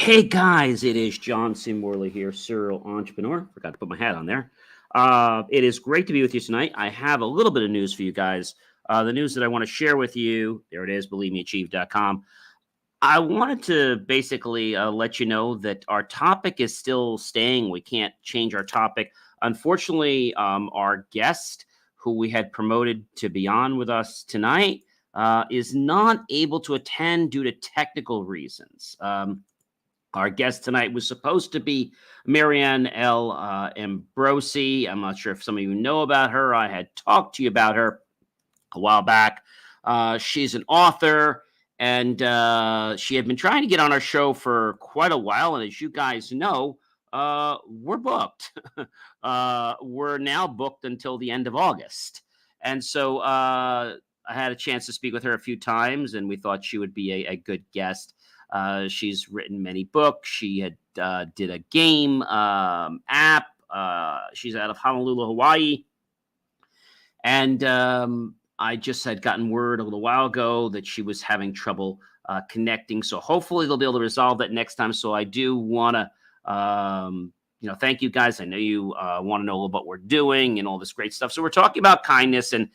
Hey guys, it is John C. Morley here, serial entrepreneur. Forgot to put my hat on there. It is great to be with you tonight. I have a little bit of news for you guys. The news that I want to share with you, there it is, believemeachieve.com. I wanted to basically let you know that our topic is still staying. We can't change our topic. Unfortunately, our guest, who we had promoted to be on with us tonight, is not able to attend due to technical reasons. Our guest tonight was supposed to be Marianne L. Ambrose. I'm not sure if some of you know about her. I had talked to you about her a while back. She's an author, and she had been trying to get on our show for quite a while. And as you guys know, we're booked. We're now booked until the end of August. And so I had a chance to speak with her a few times, and we thought she would be a good guest. She's written many books. She had did a game app. She's out of Honolulu, Hawaii. And I just had gotten word a little while ago that she was having trouble connecting. So hopefully they'll be able to resolve that next time. So I do want to, thank you guys. I know you want to know what we're doing and all this great stuff. So we're talking about kindness, and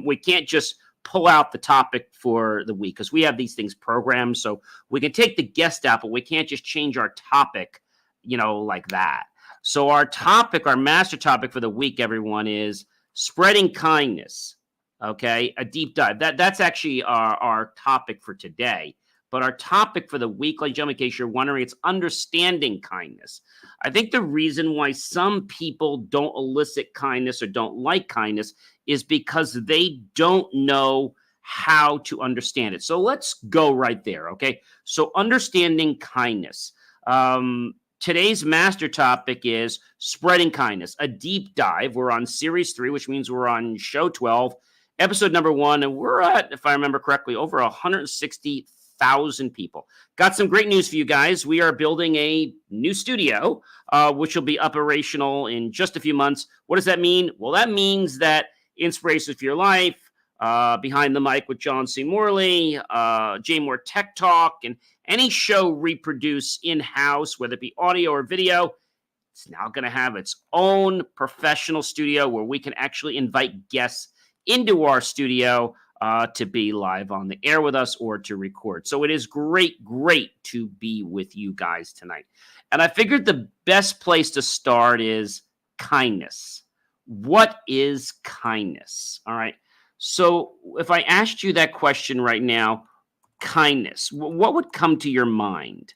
we can't just pull out the topic for the week because we have these things programmed. So we can take the guest out, but we can't just change our topic, like that. So our topic, our master topic for the week, everyone, is spreading kindness. Okay, a deep dive. That's actually our topic for today. But our topic for the week, ladies and gentlemen, in case you're wondering, it's understanding kindness. I think the reason why some people don't elicit kindness or don't like kindness is because they don't know how to understand it. So let's go right there, okay? So understanding kindness. Today's master topic is spreading kindness, a deep dive. We're on series 3, which means we're on show 12, episode number 1, and we're at, if I remember correctly, over 160,000 people. Got some great news for you guys. We are building a new studio, which will be operational in just a few months. What does that mean? Well, that means that Inspiration for Your Life, Behind the Mic with John C. Morley, J. Moore Tech Talk, and any show reproduced in-house, whether it be audio or video, it's now going to have its own professional studio where we can actually invite guests into our studio to be live on the air with us or to record. So it is great to be with you guys tonight. And I figured the best place to start is kindness. What is kindness? All right. So if I asked you that question right now, kindness, what would come to your mind?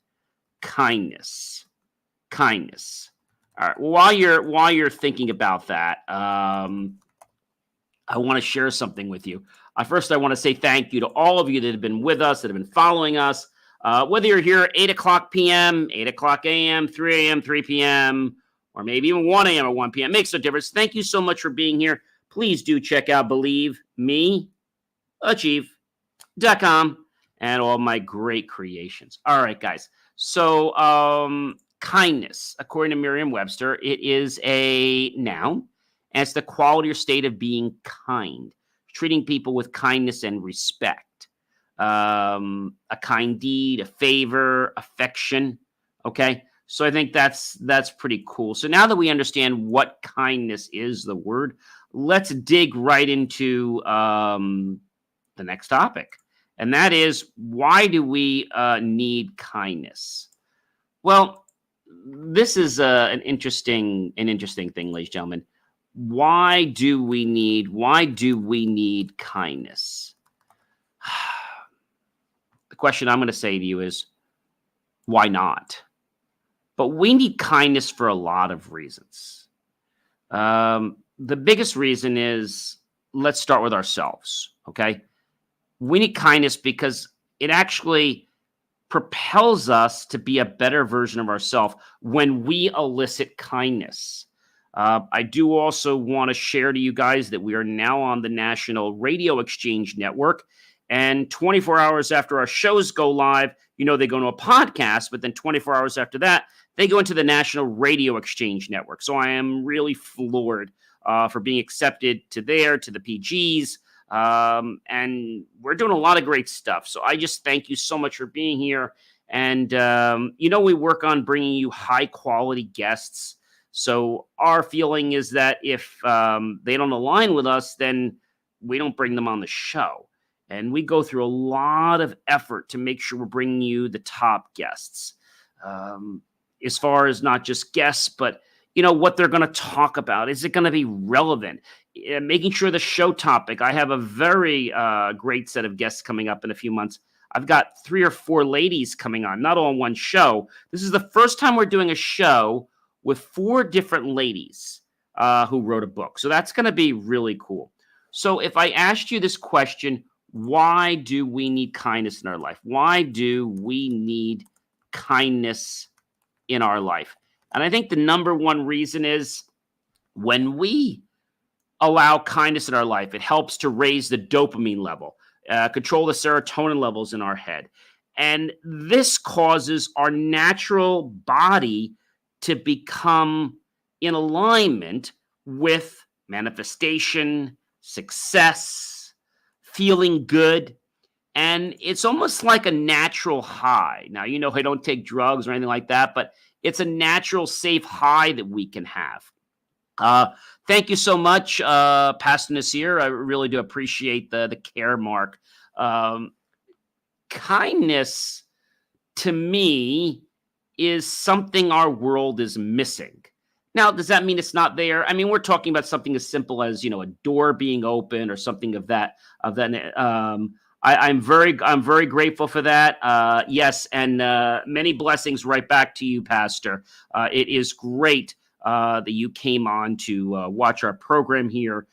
Kindness. All right. While you're thinking about that, I want to share something with you. First, I want to say thank you to all of you that have been with us, that have been following us. Whether you're here at 8 o'clock p.m., 8 o'clock a.m., 3 a.m., 3 p.m., or maybe even 1 a.m. or 1 p.m. Makes no difference. Thank you so much for being here. Please do check out believemeachieve.com and all my great creations. All right, guys. So kindness, according to Merriam-Webster, it is a noun, and it's the quality or state of being kind, treating people with kindness and respect. A kind deed, a favor, affection. Okay. So I think that's pretty cool. So now that we understand what kindness is, the word, let's dig right into the next topic. And that is, why do we need kindness? Well, this is an interesting thing, ladies and gentlemen. Why do we need kindness? The question I'm going to say to you is, why not? But we need kindness for a lot of reasons. The biggest reason is, let's start with ourselves, okay? We need kindness because it actually propels us to be a better version of ourselves when we elicit kindness. I do also want to share to you guys that we are now on the National Radio Exchange Network. And 24 hours after our shows go live, they go to a podcast, but then 24 hours after that, they go into the National Radio Exchange Network. So I am really floored for being accepted to the PGs. And we're doing a lot of great stuff. So I just thank you so much for being here. And, we work on bringing you high quality guests. So our feeling is that if they don't align with us, then we don't bring them on the show. And we go through a lot of effort to make sure we're bringing you the top guests. As far as not just guests, but what they're going to talk about. Is it going to be relevant? Making sure the show topic. I have a very great set of guests coming up in a few months. I've got 3 or 4 ladies coming on, not all in one show. This is the first time we're doing a show with 4 different ladies who wrote a book. So that's going to be really cool. So if I asked you this question, why do we need kindness in our life? Why do we need kindness in our life? And I think the number one reason is when we allow kindness in our life, it helps to raise the dopamine level, control the serotonin levels in our head. And this causes our natural body to become in alignment with manifestation, success, feeling good. And it's almost like a natural high. Now, I don't take drugs or anything like that, but it's a natural, safe high that we can have. Thank you so much, Pastor Nasir. I really do appreciate the care mark. Kindness, to me, is something our world is missing. Now, does that mean it's not there? I mean, we're talking about something as simple as, a door being open or something of that. I'm very grateful for that. Yes, and many blessings right back to you, Pastor. It is great that you came on to watch our program here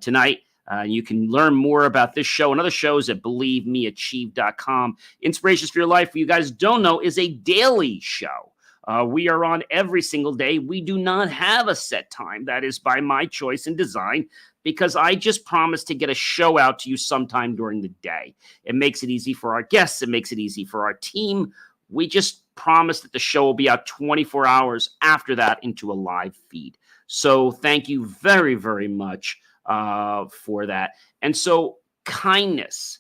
tonight. You can learn more about this show and other shows at believemeachieve.com. Inspirations for Your Life, for you guys don't know, is a daily show. We are on every single day. We do not have a set time. That is by my choice and design, because I just promised to get a show out to you sometime during the day. It makes it easy for our guests. It makes it easy for our team. We just promise that the show will be out 24 hours after that into a live feed. So thank you very, very much for that. And so kindness.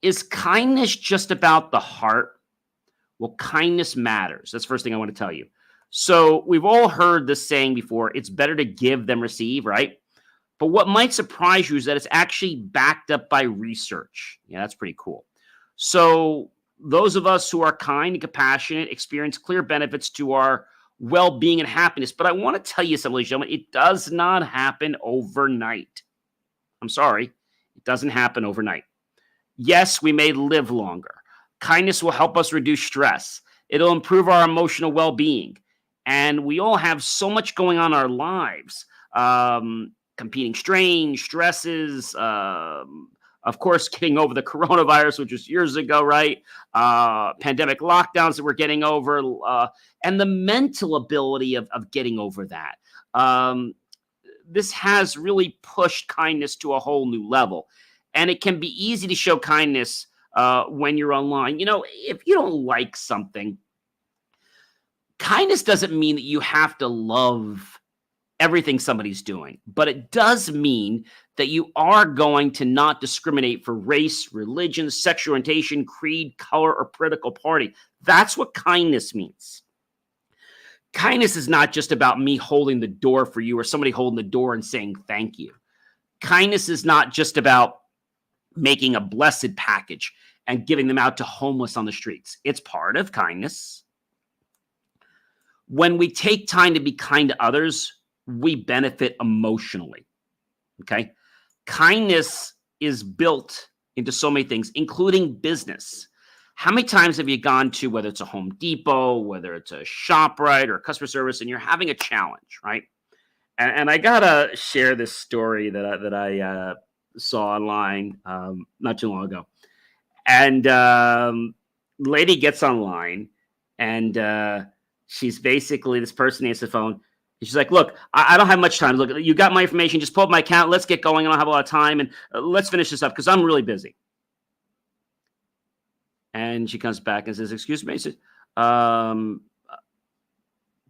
Is kindness just about the heart? Well, kindness matters. That's the first thing I want to tell you. So we've all heard this saying before, it's better to give than receive, right? But what might surprise you is that it's actually backed up by research. Yeah, that's pretty cool. So those of us who are kind and compassionate experience clear benefits to our well-being and happiness. But I want to tell you something, ladies and gentlemen, it does not happen overnight. I'm sorry, it doesn't happen overnight. Yes, we may live longer. Kindness will help us reduce stress. It'll improve our emotional well-being. And we all have so much going on in our lives. Competing strains, stresses, of course, getting over the coronavirus, which was years ago, right? Pandemic lockdowns that we're getting over, and the mental ability of getting over that. This has really pushed kindness to a whole new level. And it can be easy to show kindness when you're online. If you don't like something, kindness doesn't mean that you have to love everything somebody's doing, but it does mean that you are going to not discriminate for race, religion, sexual orientation, creed, color, or political party. That's what kindness means. Kindness is not just about me holding the door for you or somebody holding the door and saying thank you. Kindness is not just about making a blessed package and giving them out to homeless on the streets. It's part of kindness. When we take time to be kind to others, we benefit emotionally. Okay? Kindness is built into so many things, including business. How many times have you gone to, whether it's a Home Depot, whether it's a ShopRite or a customer service, and you're having a challenge, right? And I gotta share this story that I saw online not too long ago. And lady gets online, and she's basically, this person answers the phone. She's like, look, I don't have much time. Look, you got my information. Just pull up my account. Let's get going. I don't have a lot of time. And let's finish this up because I'm really busy. And she comes back and says, excuse me. She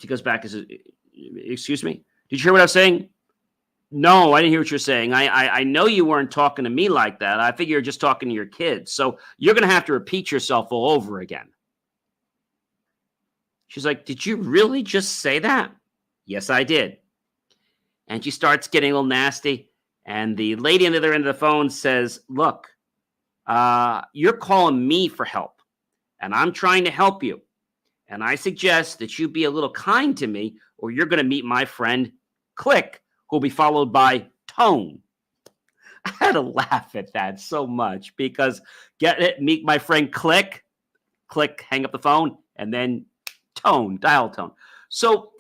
goes back and says, excuse me. Did you hear what I was saying? No, I didn't hear what you're saying. I know you weren't talking to me like that. I figure you're just talking to your kids. So you're going to have to repeat yourself all over again. She's like, "Did you really just say that?" "Yes, I did." And she starts getting a little nasty. And the lady on the other end of the phone says, "Look, you're calling me for help, and I'm trying to help you. And I suggest that you be a little kind to me, or you're going to meet my friend, Click, who'll be followed by Tone." I had to laugh at that so much because get it, meet my friend Click, Click, hang up the phone, and then Tone, dial tone. So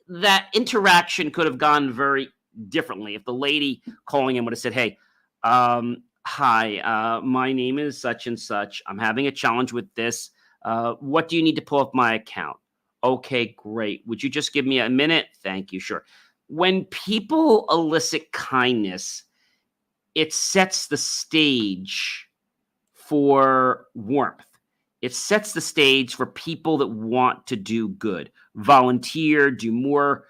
that interaction could have gone very differently if the lady calling in would have said, "Hey, hi, my name is such and such. I'm having a challenge with this. What do you need to pull up my account?" "Okay, great. Would you just give me a minute?" "Thank you, sure." When people elicit kindness, it sets the stage for warmth. It sets the stage for people that want to do good, volunteer, do more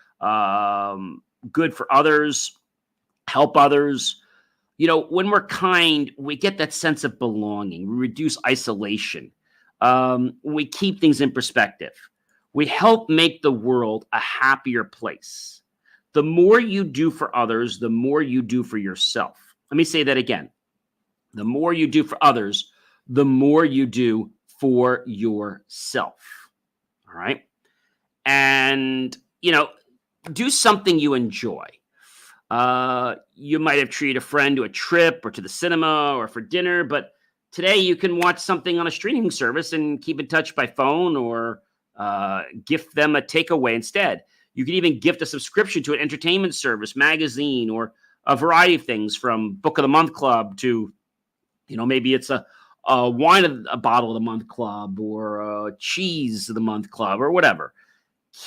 good for others, help others. When we're kind, we get that sense of belonging. We reduce isolation. We keep things in perspective. We help make the world a happier place. The more you do for others, the more you do for yourself. Let me say that again. The more you do for others, the more you do for yourself. All right. And, do something you enjoy. You might have treated a friend to a trip or to the cinema or for dinner, but today you can watch something on a streaming service and keep in touch by phone or gift them a takeaway instead. You can even gift a subscription to an entertainment service, magazine, or a variety of things from Book of the Month Club to, maybe it's a wine of a bottle of the month club or a cheese of the month club or whatever.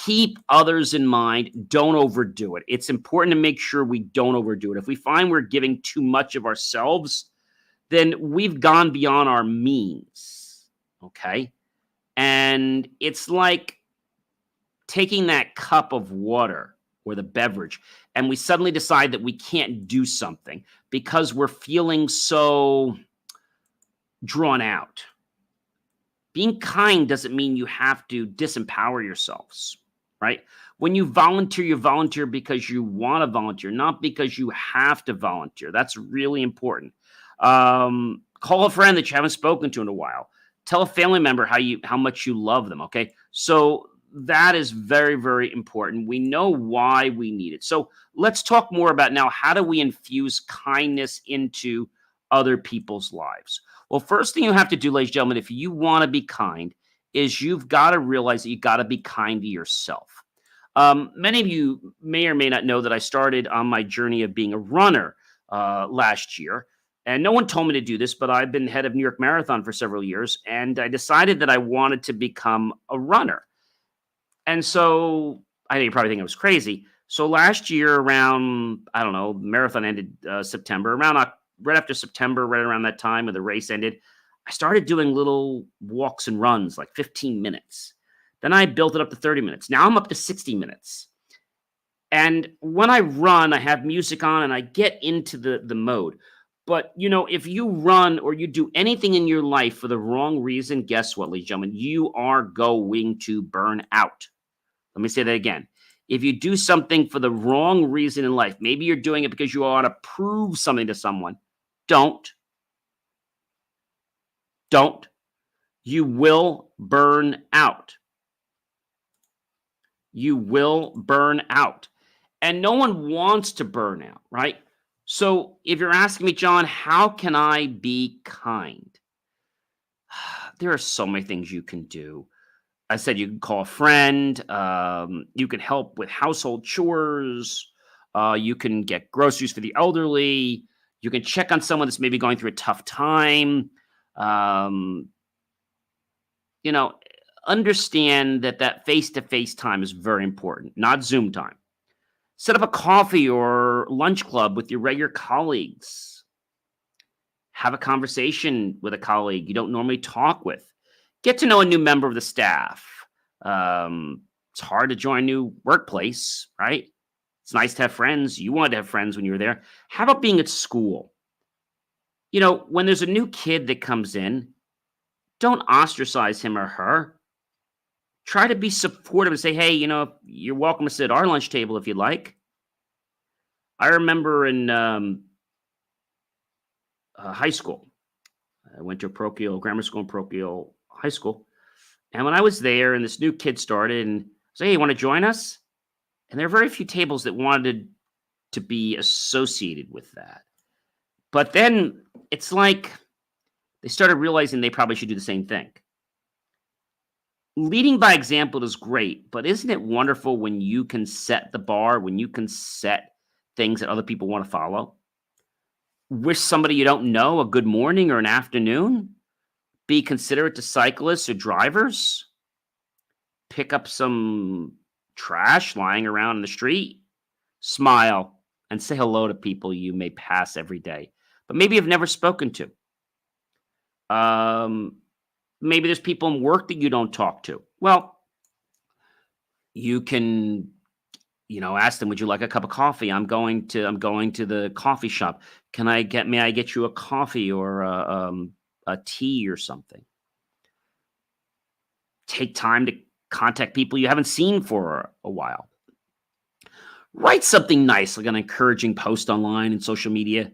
Keep others in mind. Don't overdo it. It's important to make sure we don't overdo it. If we find we're giving too much of ourselves, then we've gone beyond our means. Okay. And it's like taking that cup of water or the beverage, and we suddenly decide that we can't do something because we're feeling so drawn out. Being kind doesn't mean you have to disempower yourselves, right? When you volunteer because you want to volunteer, not because you have to volunteer. That's really important. Call a friend that you haven't spoken to in a while. Tell a family member how much you love them, okay? So that is very, very important. We know why we need it. So let's talk more about now, how do we infuse kindness into other people's lives? Well, first thing you have to do, ladies and gentlemen, if you want to be kind, is you've got to realize that you got to be kind to yourself. Many of you may or may not know that I started on my journey of being a runner last year. And no one told me to do this, but I've been head of New York Marathon for several years. And I decided that I wanted to become a runner. And so I know you probably think I was crazy. So last year around, I don't know, the marathon ended September, right after September, right around that time when the race ended, I started doing little walks and runs, like 15 minutes. Then I built it up to 30 minutes. Now I'm up to 60 minutes. And when I run, I have music on and I get into the mode. But, if you run or you do anything in your life for the wrong reason, guess what, ladies and gentlemen? You are going to burn out. Let me say that again. If you do something for the wrong reason in life, maybe you're doing it because you want to prove something to someone. Don't. You will burn out. You will burn out. And no one wants to burn out, right? So if you're asking me, John, how can I be kind? There are so many things you can do. I said you can call a friend. You can help with household chores. You can get groceries for the elderly. You can check on someone that's maybe going through a tough time. You know, understand that face-to-face time is very important, not Zoom time. Set up a coffee or lunch club with your regular colleagues. Have a conversation with a colleague you don't normally talk with. Get to know a new member of the staff. It's hard to join a new workplace, right? It's nice to have friends. You wanted to have friends when you were there. How about being at school? When there's a new kid that comes in, don't ostracize him or her. Try to be supportive and say, hey, you're welcome to sit at our lunch table if you'd like. I remember in high school, I went to a parochial grammar school and parochial high school. And when I was there and this new kid started and said, hey, you want to join us? And there are very few tables that wanted to be associated with that. But then it's like they started realizing they probably should do the same thing. Leading by example is great, but isn't it wonderful when you can set the bar, when you can set things that other people want to follow? Wish somebody you don't know a good morning or an afternoon. Be considerate to cyclists or drivers. Pick up some trash lying around in the street. Smile and say hello to people you may pass every day, but maybe you've never spoken to. Maybe there's people in work that you don't talk to. Well, you can, ask them, would you like a cup of coffee? I'm going to the coffee shop. May I get you a coffee or a tea or something? Take time to contact people you haven't seen for a while. Write something nice, like an encouraging post online and social media.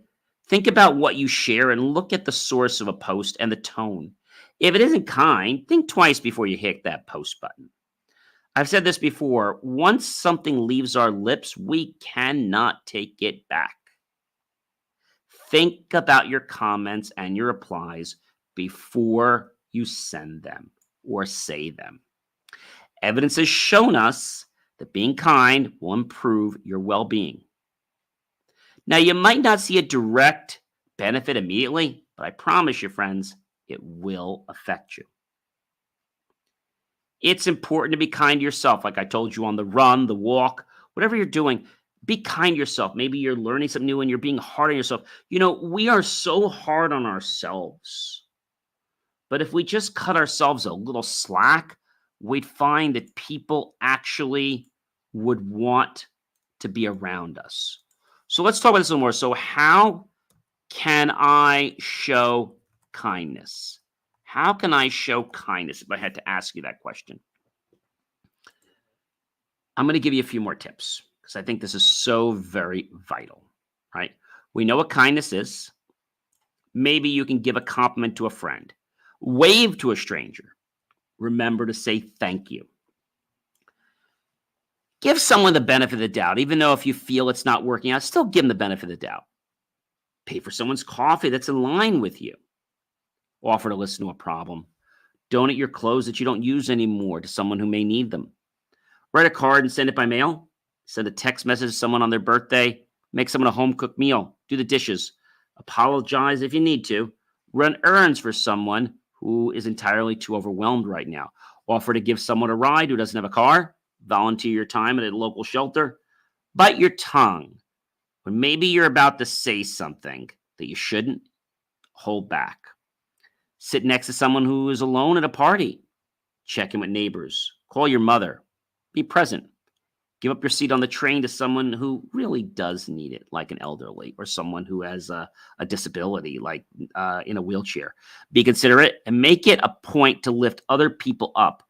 Think about what you share and look at the source of a post and the tone. If it isn't kind, think twice before you hit that post button. I've said this before. Once something leaves our lips, we cannot take it back. Think about your comments and your replies before you send them or say them. Evidence has shown us that being kind will improve your well-being. Now, you might not see a direct benefit immediately, but I promise you, friends, it will affect you. It's important to be kind to yourself. Like I told you, on the run, the walk, whatever you're doing, be kind to yourself. Maybe you're learning something new and you're being hard on yourself. We are so hard on ourselves. But if we just cut ourselves a little slack, we'd find that people actually would want to be around us. So let's talk about this a little more. So how can I show kindness? How can I show kindness if I had to ask you that question? I'm going to give you a few more tips because I think this is so very vital, right? We know what kindness is. Maybe you can give a compliment to a friend, wave to a stranger. Remember to say thank you. Give someone the benefit of the doubt, even though if you feel it's not working out, still give them the benefit of the doubt. Pay for someone's coffee that's in line with you. Offer to listen to a problem. Donate your clothes that you don't use anymore to someone who may need them. Write a card and send it by mail. Send a text message to someone on their birthday. Make someone a home-cooked meal. Do the dishes. Apologize if you need to. Run errands for someone who is entirely too overwhelmed right now. Offer to give someone a ride who doesn't have a car. Volunteer your time at a local shelter. Bite your tongue when maybe you're about to say something that you shouldn't. Hold back. Sit next to someone who is alone at a party. Check in with neighbors. Call your mother. Be present. Give up your seat on the train to someone who really does need it, like an elderly or someone who has a disability, like in a wheelchair. Be considerate and make it a point to lift other people up.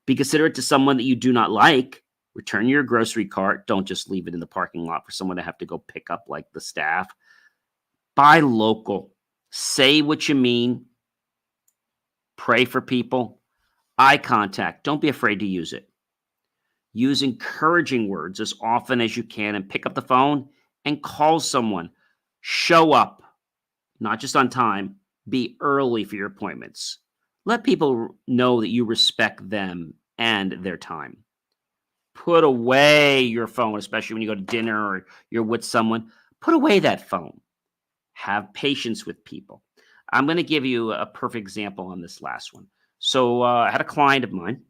Be considerate to someone that you do not like. Return your grocery cart. Don't just leave it in the parking lot for someone to have to go pick up, like the staff. Buy local. Say what you mean. Pray for people. Eye contact. Don't be afraid to use it. Use encouraging words as often as you can and pick up the phone and call someone. Show up, not just on time. Be early for your appointments. Let people know that you respect them and their time. Put away your phone, especially when you go to dinner or you're with someone. Put away that phone. Have patience with people. I'm going to give you a perfect example on this last one. So I had a client of mine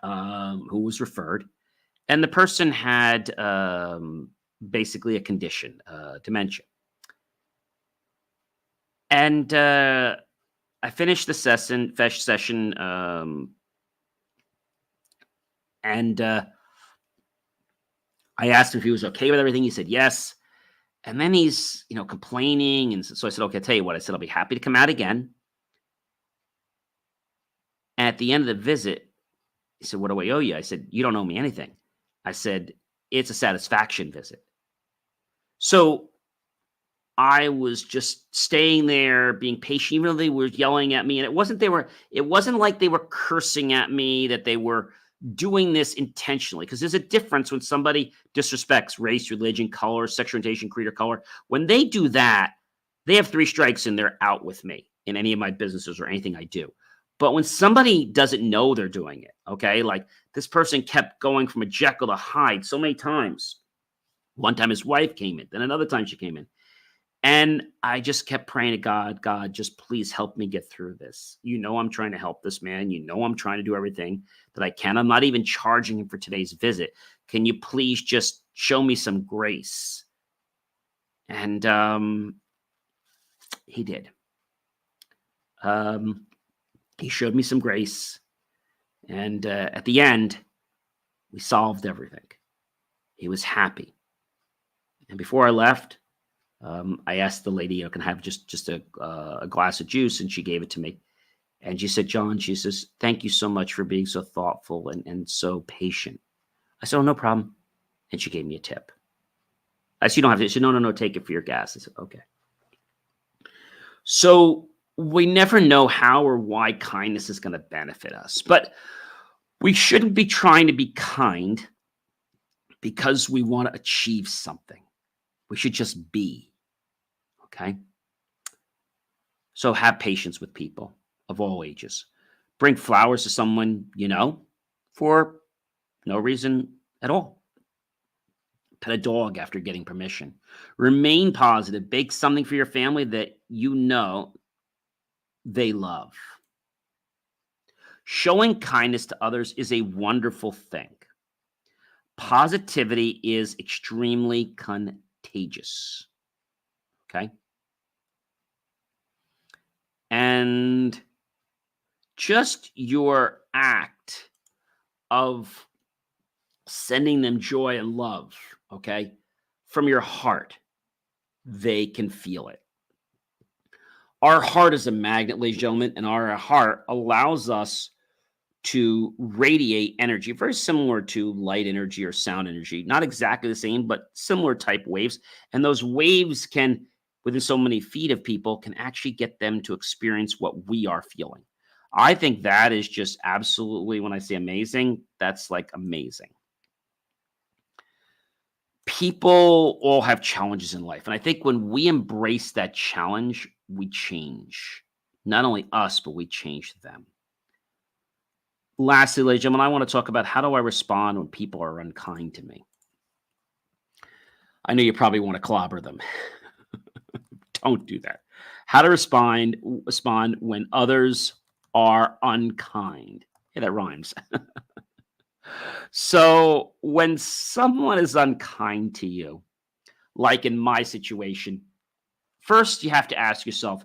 who was referred, and the person had basically a condition, dementia. And I finished the session, and I asked him if he was okay with everything. He said yes. And then he's, complaining. And so I said, okay, I'll tell you what. I said, I'll be happy to come out again. And at the end of the visit, He said, "What do I owe you?" I said, "You don't owe me anything." I said, "It's a satisfaction visit." So I was just staying there, being patient, even though they were yelling at me. And it wasn't like they were cursing at me, that they were doing this intentionally. Because there's a difference when somebody disrespects race, religion, color, sexual orientation, creed, or color. When they do that, they have 3 strikes and they're out with me in any of my businesses or anything I do. But when somebody doesn't know they're doing it, okay, like this person kept going from a Jekyll to Hyde so many times. One time his wife came in, then another time she came in. And I just kept praying to God, God, just please help me get through this. You know, I'm trying to help this man. You know, I'm trying to do everything that I can. I'm not even charging him for today's visit. Can you please just show me some grace? And he did. He showed me some grace. And at the end, we solved everything. He was happy. And before I left, I asked the lady, can I have just a glass of juice? And she gave it to me. And she said, John, she says, thank you so much for being so thoughtful and so patient. I said, oh, no problem. And she gave me a tip. I said, you don't have to. She said, no, take it for your gas. I said, okay. So we never know how or why kindness is going to benefit us. But we shouldn't be trying to be kind because we want to achieve something. We should just be. Okay? So have patience with people of all ages. Bring flowers to someone you know for no reason at all. Pet a dog after getting permission. Remain positive. Bake something for your family that you know they love. Showing kindness to others is a wonderful thing. Positivity is extremely contagious. Okay? And just your act of sending them joy and love, okay, from your heart, they can feel it. Our heart is a magnet, ladies and gentlemen, and our heart allows us to radiate energy, very similar to light energy or sound energy. Not exactly the same, but similar type waves. And those waves can, within so many feet of people, can actually get them to experience what we are feeling. I think that is just absolutely, when I say amazing, that's like amazing. People all have challenges in life. And I think when we embrace that challenge, we change. Not only us, but we change them. Lastly, ladies and gentlemen, I want to talk about how do I respond when people are unkind to me. I know you probably want to clobber them. Don't do that. How to respond when others are unkind. Yeah, that rhymes. So when someone is unkind to you, like in my situation, first you have to ask yourself,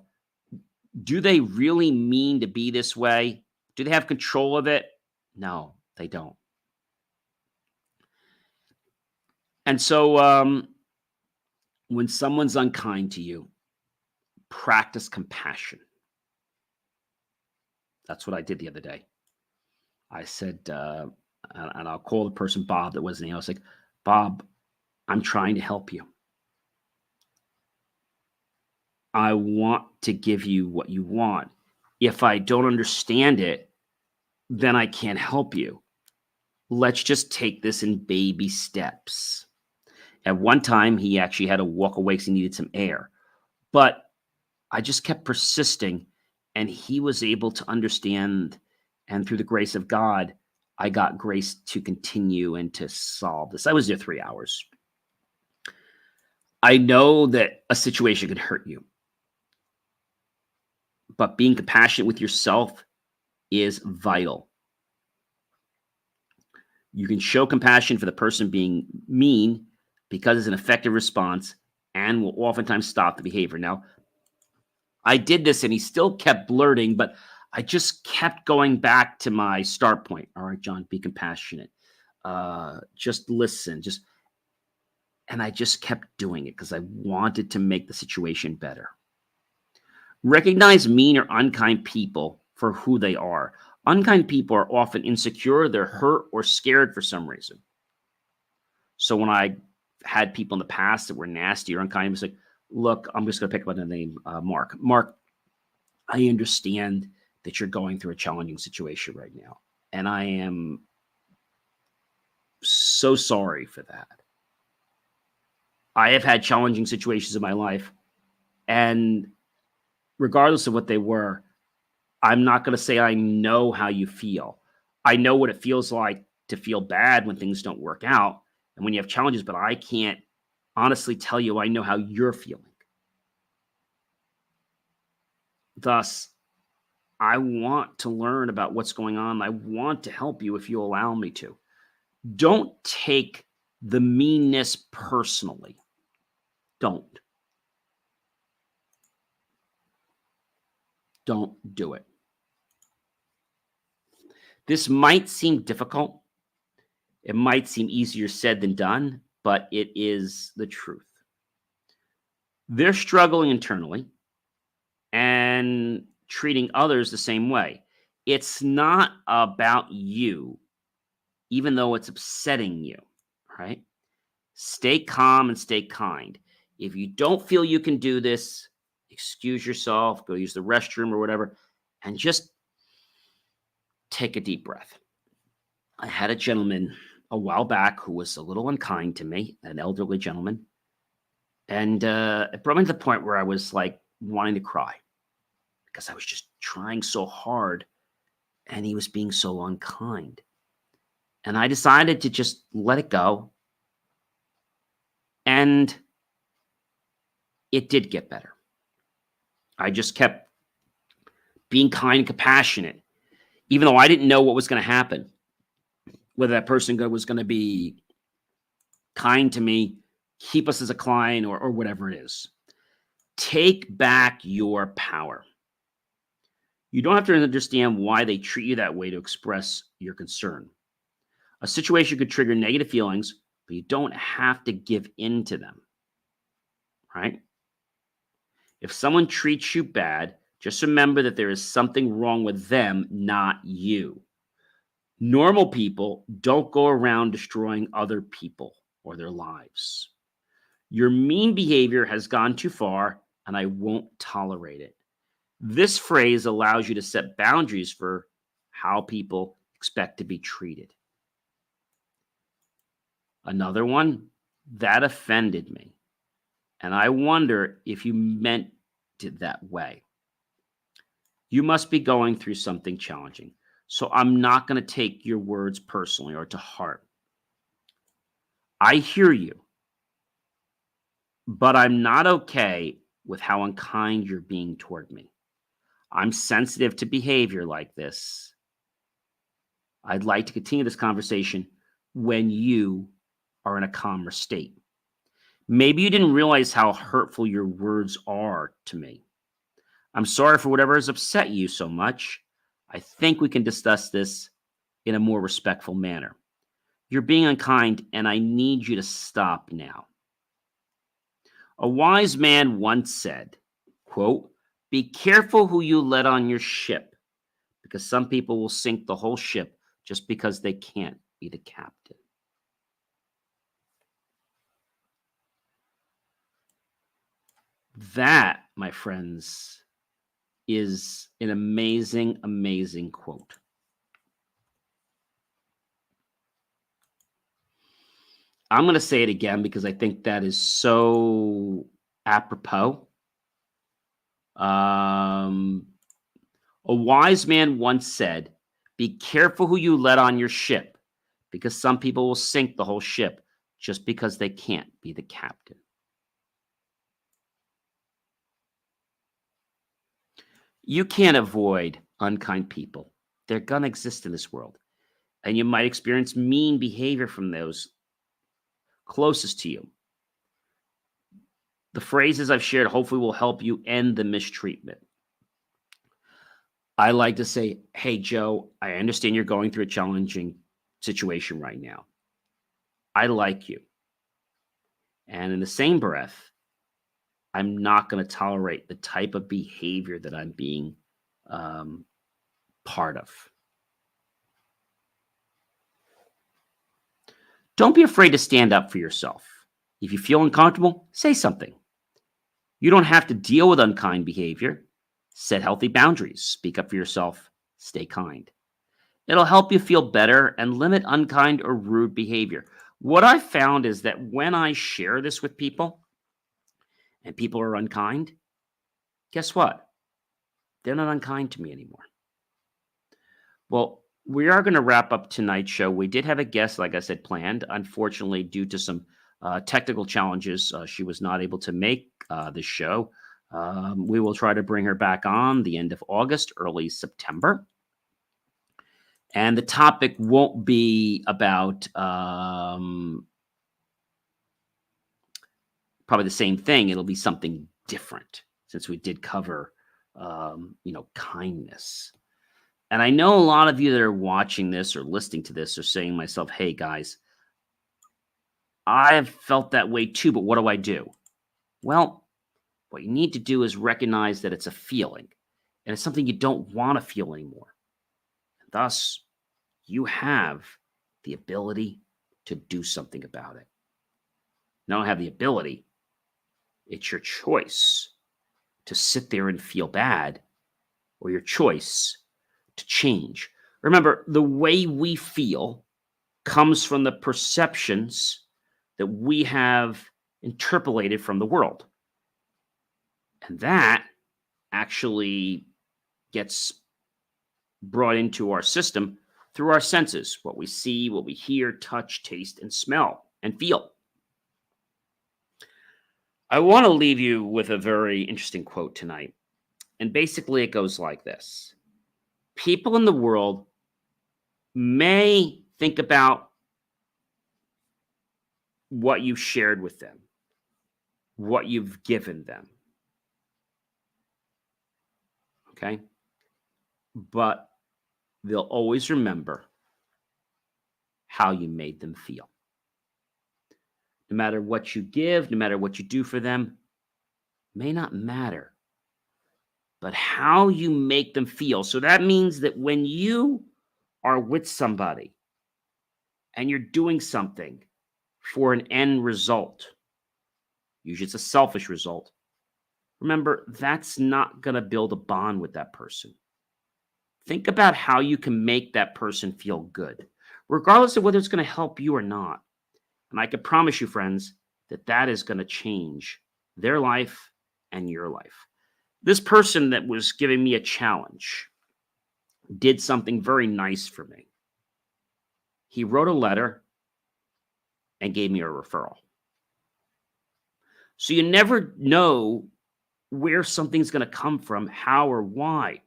do they really mean to be this way? Do they have control of it? No, they don't. And so when someone's unkind to you, practice compassion. That's what I did the other day. I said, and I'll call the person Bob that wasn't here. I was like, Bob, I'm trying to help you. I want to give you what you want. If I don't understand it, then I can't help you. Let's just take this in baby steps. At one time, he actually had to walk away because he needed some air. But I just kept persisting, and he was able to understand. And through the grace of God, I got grace to continue and to solve this. I was there 3 hours. I know that a situation could hurt you, but being compassionate with yourself is vital. You can show compassion for the person being mean because it's an effective response and will oftentimes stop the behavior. Now, I did this and he still kept blurting, but I just kept going back to my start point. All right, John, be compassionate. Just listen. And I just kept doing it because I wanted to make the situation better. Recognize mean or unkind people for who they are. Unkind people are often insecure, they're hurt or scared for some reason. So when I had people in the past that were nasty or unkind, I was like, look, I'm just going to pick up the name Mark. Mark, I understand that you're going through a challenging situation right now. And I am so sorry for that. I have had challenging situations in my life. And regardless of what they were, I'm not going to say I know how you feel. I know what it feels like to feel bad when things don't work out and when you have challenges, but I can't honestly tell you I know how you're feeling. Thus, I want to learn about what's going on. I want to help you if you allow me to. Don't take the meanness personally. Don't. Don't do it. This might seem difficult. It might seem easier said than done, but it is the truth. They're struggling internally and treating others the same way. It's not about you, even though it's upsetting you, right? Stay calm and stay kind. If you don't feel you can do this, excuse yourself, go use the restroom or whatever, and just take a deep breath. I had a gentleman a while back who was a little unkind to me, an elderly gentleman. And it brought me to the point where I was like wanting to cry because I was just trying so hard and he was being so unkind. And I decided to just let it go. And it did get better. I just kept being kind and compassionate, even though I didn't know what was going to happen, whether that person was going to be kind to me, keep us as a client, or whatever it is. Take back your power. You don't have to understand why they treat you that way to express your concern. A situation could trigger negative feelings, but you don't have to give in to them, right? If someone treats you bad, just remember that there is something wrong with them, not you. Normal people don't go around destroying other people or their lives. Your mean behavior has gone too far, and I won't tolerate it. This phrase allows you to set boundaries for how people expect to be treated. Another one, that offended me. And I wonder if you meant it that way. You must be going through something challenging. So I'm not going to take your words personally or to heart. I hear you, but I'm not okay with how unkind you're being toward me. I'm sensitive to behavior like this. I'd like to continue this conversation when you are in a calmer state. Maybe you didn't realize how hurtful your words are to me. I'm sorry for whatever has upset you so much. I think we can discuss this in a more respectful manner. You're being unkind, and I need you to stop now. A wise man once said, quote, be careful who you let on your ship, because some people will sink the whole ship just because they can't be the captain. That, my friends, is an amazing, amazing quote. I'm going to say it again because I think that is so apropos. A wise man once said, be careful who you let on your ship, because some people will sink the whole ship just because they can't be the captain. You can't avoid unkind people. They're going to exist in this world. And you might experience mean behavior from those closest to you. The phrases I've shared hopefully will help you end the mistreatment. I like to say, hey, Joe, I understand you're going through a challenging situation right now. I like you. And in the same breath, I'm not going to tolerate the type of behavior that I'm being part of. Don't be afraid to stand up for yourself. If you feel uncomfortable, say something. You don't have to deal with unkind behavior. Set healthy boundaries. Speak up for yourself. Stay kind. It'll help you feel better and limit unkind or rude behavior. What I found is that when I share this with people and people are unkind, guess what? They're not unkind to me anymore. Well, we are going to wrap up tonight's show. We did have a guest, like I said, planned. Unfortunately, due to some technical challenges, she was not able to make the show. We will try to bring her back on the end of August, early September. And the topic won't be about probably the same thing. It'll be something different since we did cover, kindness. And I know a lot of you that are watching this or listening to this are saying to myself, hey, guys, I've felt that way too, but what do I do? Well, what you need to do is recognize that it's a feeling and it's something you don't want to feel anymore. And thus, you have the ability to do something about it. You don't have the ability. It's your choice to sit there and feel bad or your choice to change. Remember, the way we feel comes from the perceptions that we have interpolated from the world. And that actually gets brought into our system through our senses, what we see, what we hear, touch, taste, and smell, and feel. I want to leave you with a very interesting quote tonight. And basically, it goes like this. People in the world may think about what you shared with them, what you've given them. Okay? But they'll always remember how you made them feel. No matter what you give, no matter what you do for them, may not matter. But how you make them feel. So that means that when you are with somebody and you're doing something for an end result, usually it's a selfish result, remember, that's not going to build a bond with that person. Think about how you can make that person feel good, regardless of whether it's going to help you or not. And I can promise you, friends, that that is going to change their life and your life. This person that was giving me a challenge did something very nice for me. He wrote a letter and gave me a referral. So you never know where something's going to come from, how or why.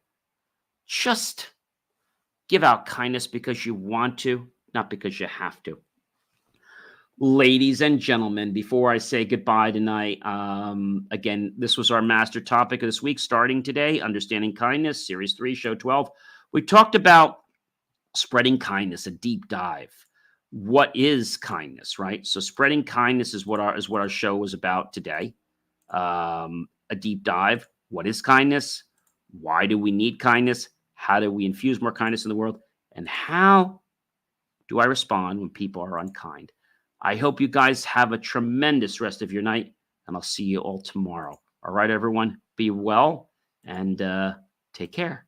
Just give out kindness because you want to, not because you have to. Ladies and gentlemen, before I say goodbye tonight, again, this was our master topic of this week, starting today, Understanding Kindness, Series 3, Show 12. We talked about spreading kindness, a deep dive. What is kindness, right? So spreading kindness is what our show was about today. A deep dive. What is kindness? Why do we need kindness? How do we infuse more kindness in the world? And how do I respond when people are unkind? I hope you guys have a tremendous rest of your night, and I'll see you all tomorrow. All right, everyone, be well and take care.